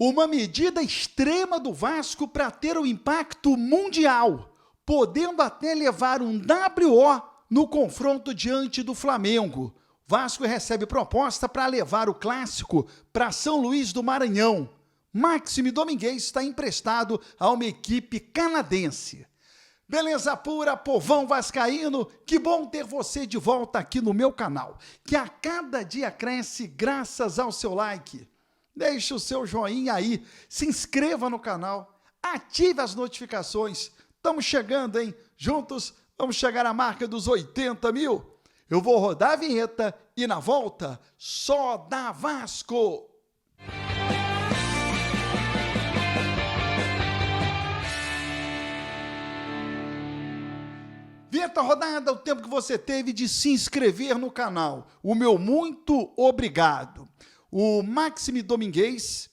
Uma medida extrema do Vasco para ter um impacto mundial, podendo até levar um WO no confronto diante do Flamengo. Vasco recebe proposta para levar o clássico para São Luís do Maranhão. Máximo Domingues está emprestado a uma equipe canadense. Beleza pura, povão vascaíno, que bom ter você de volta aqui no meu canal, que a cada dia cresce graças ao seu like. Deixe o seu joinha aí, se inscreva no canal, ative as notificações. Estamos chegando, hein? Juntos vamos chegar à marca dos 80 mil. Eu vou rodar a vinheta e na volta, só dá Vasco! Vinheta rodada, o tempo que você teve de se inscrever no canal. O meu muito obrigado. O Máximo Domingues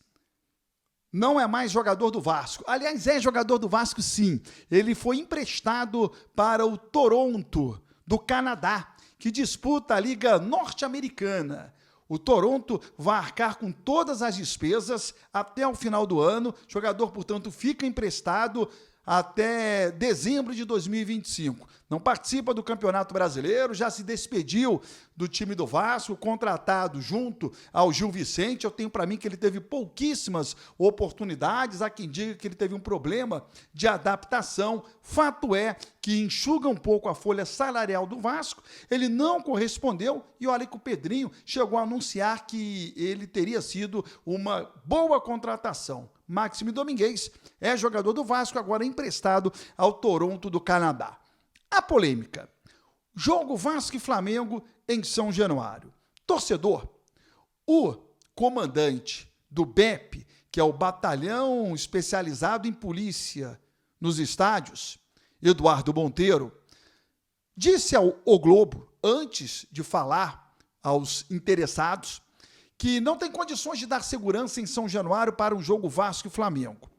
não é mais jogador do Vasco. Aliás, é jogador do Vasco, sim. Ele foi emprestado para o Toronto, do Canadá, que disputa a Liga Norte-Americana. O Toronto vai arcar com todas as despesas até o final do ano. O jogador, portanto, fica emprestado até dezembro de 2025. Não participa do Campeonato Brasileiro, já se despediu do time do Vasco, contratado junto ao Gil Vicente. Eu tenho para mim que ele teve pouquíssimas oportunidades. Há quem diga que ele teve um problema de adaptação. Fato é que enxuga um pouco a folha salarial do Vasco. Ele não correspondeu e olha que o Pedrinho chegou a anunciar que ele teria sido uma boa contratação. Máximo Domingues é jogador do Vasco, agora emprestado ao Toronto do Canadá. A polêmica. Jogo Vasco e Flamengo em São Januário. Torcedor, o comandante do BEP, que é o Batalhão Especializado em Polícia nos Estádios, Eduardo Monteiro, disse ao O Globo, antes de falar aos interessados, que não tem condições de dar segurança em São Januário para um jogo Vasco e Flamengo.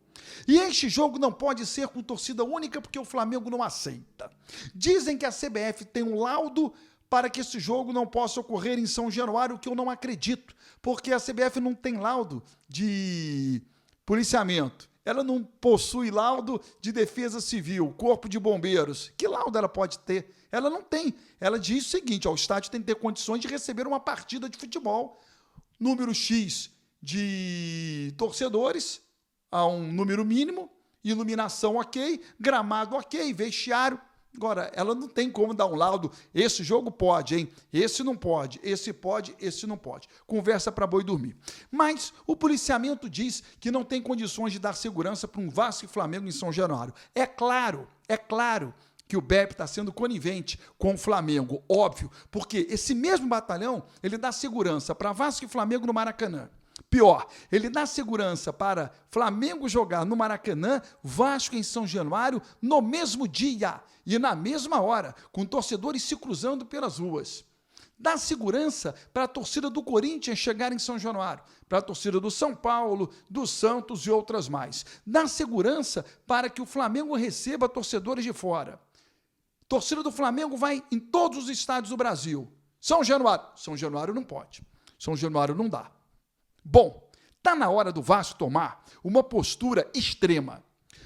E este jogo não pode ser com torcida única porque o Flamengo não aceita. Dizem que a CBF tem um laudo para que esse jogo não possa ocorrer em São Januário, o que eu não acredito, porque a CBF não tem laudo de policiamento. Ela não possui laudo de defesa civil, corpo de bombeiros. Que laudo ela pode ter? Ela não tem. Ela diz o seguinte, ó, o estádio tem que ter condições de receber uma partida de futebol. Número X de torcedores, a um número mínimo, iluminação ok, gramado ok, vestiário. Agora, ela não tem como dar um laudo, esse jogo pode, hein? Esse não pode, esse não pode. Conversa para boi dormir. Mas o policiamento diz que não tem condições de dar segurança para um Vasco e Flamengo em São Januário. É claro que o BEP está sendo conivente com o Flamengo, óbvio, porque esse mesmo batalhão, ele dá segurança para Vasco e Flamengo no Maracanã. Pior, ele dá segurança para Flamengo jogar no Maracanã, Vasco em São Januário, no mesmo dia e na mesma hora, com torcedores se cruzando pelas ruas. Dá segurança para a torcida do Corinthians chegar em São Januário, para a torcida do São Paulo, do Santos e outras mais. Dá segurança para que o Flamengo receba torcedores de fora. Torcida do Flamengo vai em todos os estádios do Brasil. São Januário não pode. São Januário não dá. Bom, está na hora do Vasco tomar uma postura extrema.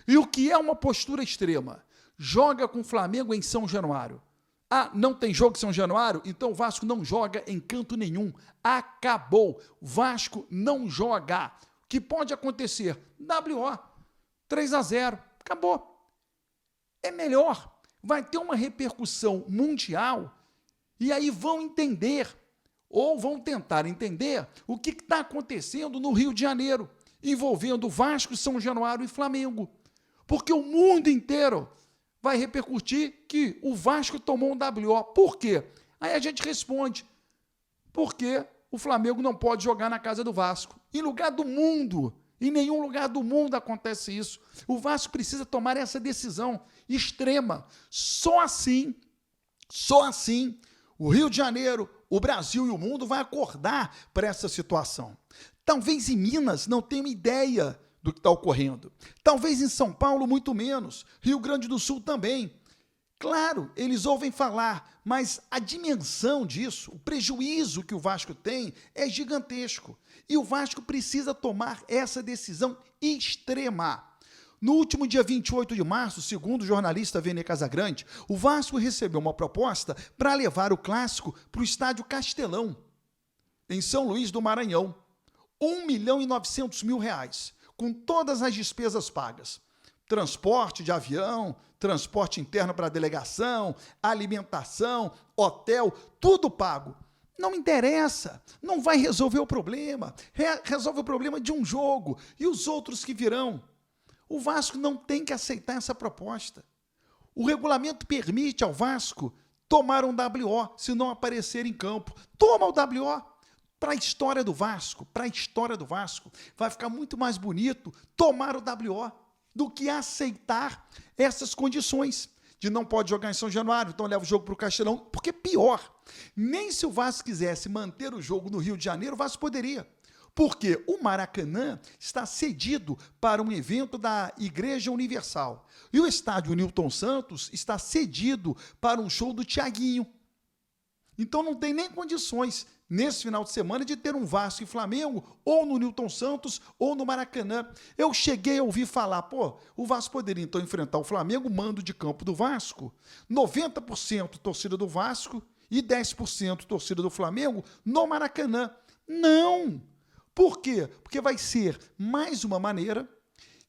E o que é uma postura extrema? Joga com o Flamengo em São Januário. Ah, não tem jogo em São Januário? Então o Vasco não joga em canto nenhum. Acabou. Vasco não joga. O que pode acontecer? WO. 3-0. Acabou. É melhor. Vai ter uma repercussão mundial e aí vão entender, ou vão tentar entender, o que está acontecendo no Rio de Janeiro, envolvendo Vasco, São Januário e Flamengo. Porque o mundo inteiro vai repercutir que o Vasco tomou um WO. Por quê? Aí a gente responde, porque o Flamengo não pode jogar na casa do Vasco. Em lugar do mundo, em nenhum lugar do mundo acontece isso. O Vasco precisa tomar essa decisão extrema. Só assim, o Rio de Janeiro, o Brasil e o mundo vai acordar para essa situação. Talvez em Minas não tenham ideia do que está ocorrendo. Talvez em São Paulo muito menos. Rio Grande do Sul também. Claro, eles ouvem falar, mas a dimensão disso, o prejuízo que o Vasco tem é gigantesco. E o Vasco precisa tomar essa decisão extrema. No último dia 28 de março, segundo o jornalista Vene Casagrande, o Vasco recebeu uma proposta para levar o clássico para o estádio Castelão, em São Luís do Maranhão. R$1.900.000, com todas as despesas pagas. Transporte de avião, transporte interno para a delegação, alimentação, hotel, tudo pago. Não me interessa, não vai resolver o problema. Resolve o problema de um jogo e os outros que virão. O Vasco não tem que aceitar essa proposta. O regulamento permite ao Vasco tomar um WO se não aparecer em campo. Toma o WO. Para a história do Vasco, vai ficar muito mais bonito tomar o WO do que aceitar essas condições de não pode jogar em São Januário, então leva o jogo para o Castelão, porque pior, nem se o Vasco quisesse manter o jogo no Rio de Janeiro, o Vasco poderia, porque o Maracanã está cedido para um evento da Igreja Universal e o estádio Newton Santos está cedido para um show do Thiaguinho. Então não tem nem condições, nesse final de semana, de ter um Vasco e Flamengo, ou no Newton Santos, ou no Maracanã. Eu cheguei a ouvir falar, o Vasco poderia então enfrentar o Flamengo, mando de campo do Vasco, 90% torcida do Vasco e 10% torcida do Flamengo no Maracanã. Não! Por quê? Porque vai ser mais uma maneira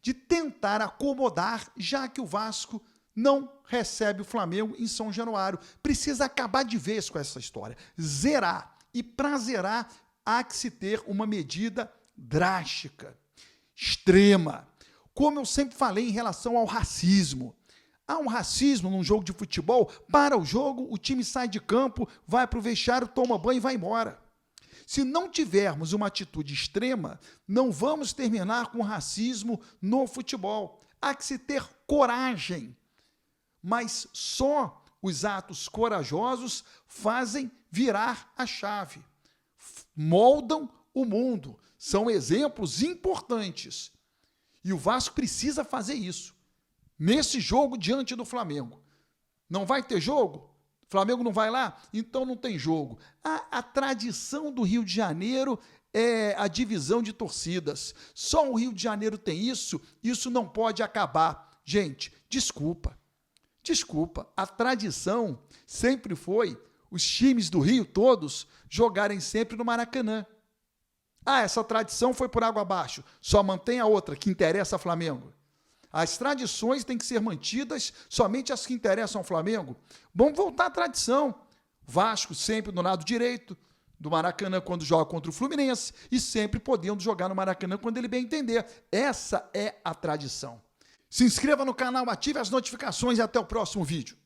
de tentar acomodar, já que o Vasco não recebe o Flamengo em São Januário. Precisa acabar de vez com essa história. Zerar. E para zerar, há que se ter uma medida drástica, extrema. Como eu sempre falei em relação ao racismo. Há um racismo num jogo de futebol, para o jogo, o time sai de campo, vai para o vestiário, toma banho e vai embora. Se não tivermos uma atitude extrema, não vamos terminar com racismo no futebol. Há que se ter coragem. Mas só os atos corajosos fazem virar a chave. Moldam o mundo. São exemplos importantes. E o Vasco precisa fazer isso. Nesse jogo diante do Flamengo. Não vai ter jogo? O Flamengo não vai lá? Então não tem jogo. A tradição do Rio de Janeiro é a divisão de torcidas. Só o Rio de Janeiro tem isso. Isso não pode acabar. Gente, desculpa, a tradição sempre foi os times do Rio todos jogarem sempre no Maracanã. Essa tradição foi por água abaixo, só mantém a outra, que interessa ao Flamengo. As tradições têm que ser mantidas, somente as que interessam ao Flamengo. Vamos voltar à tradição. Vasco sempre do lado direito do Maracanã quando joga contra o Fluminense e sempre podendo jogar no Maracanã quando ele bem entender. Essa é a tradição. Se inscreva no canal, ative as notificações e até o próximo vídeo.